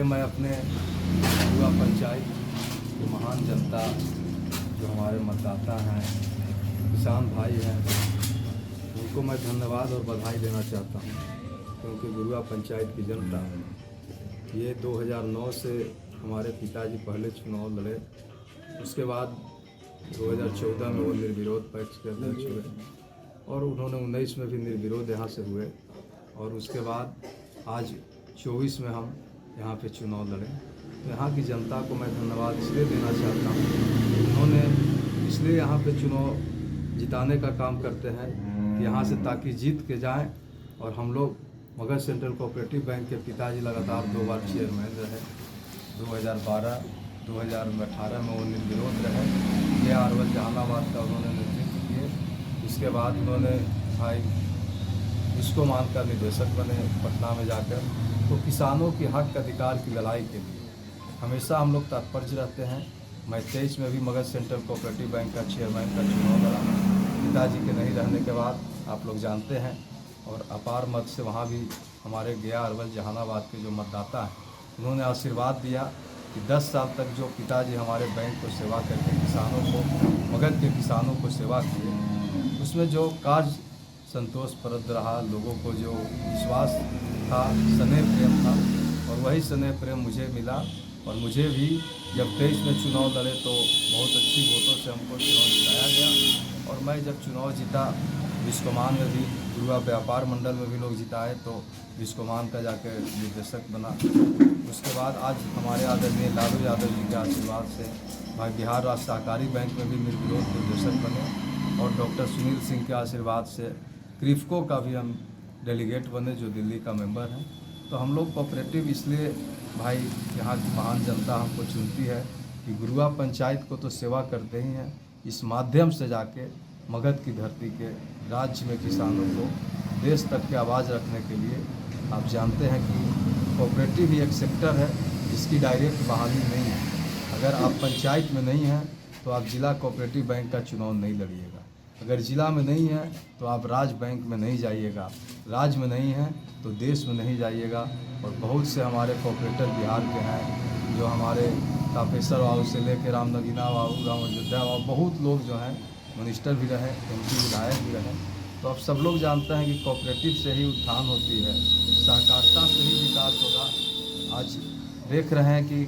मैं अपने युवा पंचायत के महान जनता जो हमारे मतदाता हैं, किसान भाई हैं, उनको मैं धन्यवाद और बधाई देना चाहता हूं, क्योंकि गुरुआ पंचायत की जनता ये 2009 से हमारे पिताजी पहले चुनाव लड़े, उसके बाद 2014 में वो निर्विरोध पक्ष के अध्यक्ष हुए और उन्होंने 19 में भी निर्विरोध यहाँ से हुए और उसके बाद आज 24 में हम यहाँ पे चुनाव लड़े। तो यहाँ की जनता को मैं धन्यवाद इसलिए देना चाहता हूँ, उन्होंने इसलिए यहाँ पे चुनाव जिताने का काम करते हैं कि यहाँ से ताकि जीत के जाएं और हम लोग मगध सेंट्रल कोऑपरेटिव बैंक के पिताजी लगातार 2 बार चेयरमैन रहे। 2012, 2018 में वो निर्विरोध रहे। गया अरवल जहानाबाद का उन्होंने नेतृत्व किए। इसके बाद उन्होंने भाई विश्वमान का निदेशक बने पटना में जाकर। तो किसानों के हक अधिकार की लड़ाई के लिए हमेशा हम लोग तत्पर रहते हैं। मैं 23 में भी मगध सेंट्रल कोऑपरेटिव बैंक का चेयरमैन का चुनाव लड़ा। पिताजी के नहीं रहने के बाद आप लोग जानते हैं और अपार मत से वहाँ भी हमारे गया अरवल जहानाबाद के जो मतदाता हैं उन्होंने आशीर्वाद दिया कि 10 साल तक जो पिताजी हमारे बैंक को सेवा करके किसानों को, मगध के किसानों को सेवा किए, उसमें जो कार्य संतोषप्रद रहा, लोगों को जो विश्वास था, स्नेह प्रेम था और वही स्नेह प्रेम मुझे मिला। और मुझे भी जब 23 में चुनाव लड़े तो बहुत अच्छी वोटों से हमको चुनाव जिताया गया और मैं जब चुनाव जीता विश्वमान में भी, गुरुआ व्यापार मंडल में भी लोग जिताए तो विश्वमान का जाकर निर्देशक बना। उसके बाद आज हमारे आदरणीय लालू यादव जी के आशीर्वाद से भाई बिहार राज्य सहकारी बैंक में भी निर्विरोध निर्देशक बने और डॉक्टर सुनील सिंह के आशीर्वाद से क्रिफको का भी हम डेलीगेट बने जो दिल्ली का मेंबर हैं। तो हम लोग कोऑपरेटिव इसलिए भाई यहाँ की महान जनता हमको चुनती है कि गुरुआ पंचायत को तो सेवा करते ही हैं, इस माध्यम से जाके मगध की धरती के राज्य में किसानों को देश तक की आवाज़ रखने के लिए आप जानते हैं कि कोऑपरेटिव ही एक सेक्टर है जिसकी डायरेक्ट बहाली नहीं है। अगर आप पंचायत में नहीं हैं तो आप जिला कोऑपरेटिव बैंक का चुनाव नहीं लड़िएगा। अगर ज़िला में नहीं है तो आप राज्य बैंक में नहीं जाइएगा, राज्य में नहीं है तो देश में नहीं जाइएगा। और बहुत से हमारे कोऑपरेटर बिहार के हैं जो हमारे तापेश्वर बाबू से लेकर रामनगीना बाबू, राम अयोध्या बाबू, बहुत लोग जो हैं मिनिस्टर भी रहे, एमपी विधायक भी रहे। तो अब सब लोग जानते हैं कि कोऑपरेटिव से ही उत्थान होती है, सहकारिता से ही विकास होगा। आज देख रहे हैं कि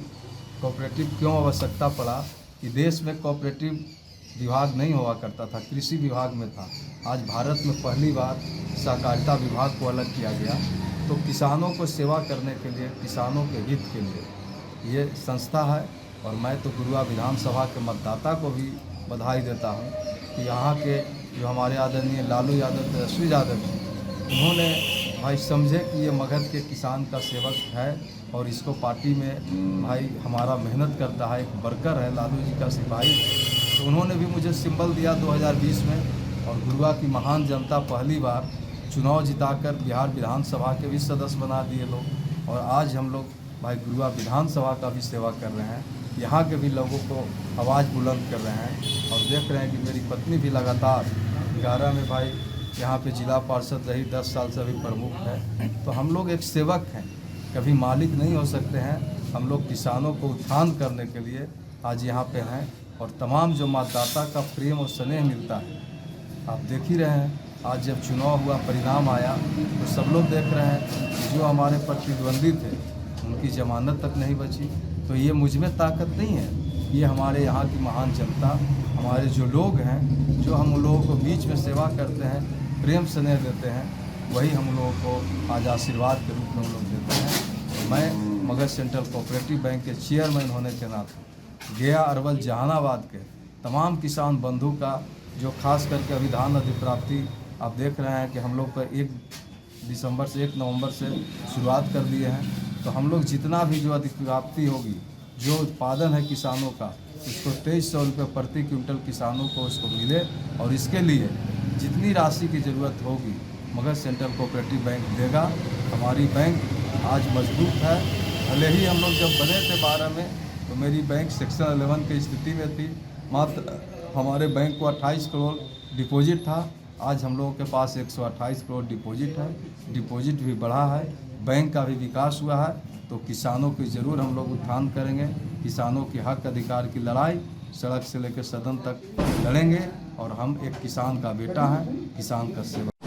कोऑपरेटिव क्यों आवश्यकता पड़ा कि देश में कोऑपरेटिव विभाग नहीं हुआ करता था, कृषि विभाग में था। आज भारत में पहली बार सहकारिता विभाग को अलग किया गया। तो किसानों को सेवा करने के लिए, किसानों के हित के लिए ये संस्था है। और मैं तो गुरुआ विधानसभा के मतदाता को भी बधाई देता हूँ कि यहाँ के जो हमारे आदरणीय लालू यादव, तेजस्वी यादव जी, उन्होंने भाई समझे कि ये मगध के किसान का सेवक है और इसको पार्टी में भाई हमारा मेहनत करता है, एक वर्कर है, लालू जी का सिपाही। तो उन्होंने भी मुझे सिंबल दिया 2020 में और गुरुआ की महान जनता पहली बार चुनाव जिताकर बिहार विधानसभा के भी सदस्य बना दिए लोग। और आज हम लोग भाई गुरुआ विधानसभा का भी सेवा कर रहे हैं, यहाँ के भी लोगों को आवाज़ बुलंद कर रहे हैं। और देख रहे हैं कि मेरी पत्नी भी लगातार 11 में भाई यहाँ पे जिला पार्षद रही, 10 साल से अभी प्रमुख है। तो हम लोग एक सेवक हैं, कभी मालिक नहीं हो सकते हैं। हम लोग किसानों को उत्थान करने के लिए आज यहाँ पे हैं और तमाम जो मतदाता का प्रेम और स्नेह मिलता है आप देख ही रहे हैं। आज जब चुनाव हुआ, परिणाम आया तो सब लोग देख रहे हैं कि जो हमारे प्रतिद्वंदी थे उनकी जमानत तक नहीं बची। तो ये मुझ में ताकत नहीं है, ये हमारे यहाँ की महान जनता, हमारे जो लोग हैं, जो हम लोगों को बीच में सेवा करते हैं, प्रेम स्नेह देते हैं, वही हम लोगों को आज आशीर्वाद के रूप में हम लोग देते हैं। मैं मगध सेंट्रल कोऑपरेटिव बैंक के चेयरमैन होने के नाते गया अरवल जहानाबाद के तमाम किसान बंधु का जो खास करके अभी धान अधिप्राप्ति आप देख रहे हैं कि हम लोग का 1 दिसंबर से 1 नवंबर से शुरुआत कर दिए हैं। तो हम लोग जितना भी जो अधिप्राप्ति होगी, जो उत्पादन है किसानों का, उसको 2300 रुपये प्रति क्विंटल किसानों को उसको मिले। और इसके लिए जितनी राशि की ज़रूरत होगी मगध सेंट्रल कोऑपरेटिव बैंक देगा। हमारी बैंक आज मजबूत है। भले ही हम लोग जब बने थे 12 में तो मेरी बैंक सेक्शन 11 की स्थिति में थी, मात्र हमारे बैंक को 28 करोड़ डिपॉजिट था। आज हम लोगों के पास 128 करोड़ डिपॉजिट है, डिपॉजिट भी बढ़ा है, बैंक का भी विकास हुआ है। तो किसानों की ज़रूर हम लोग उत्थान करेंगे। किसानों के हक अधिकार की लड़ाई सड़क से लेकर सदन तक लड़ेंगे। और हम एक किसान का बेटा है, किसान का सेवक।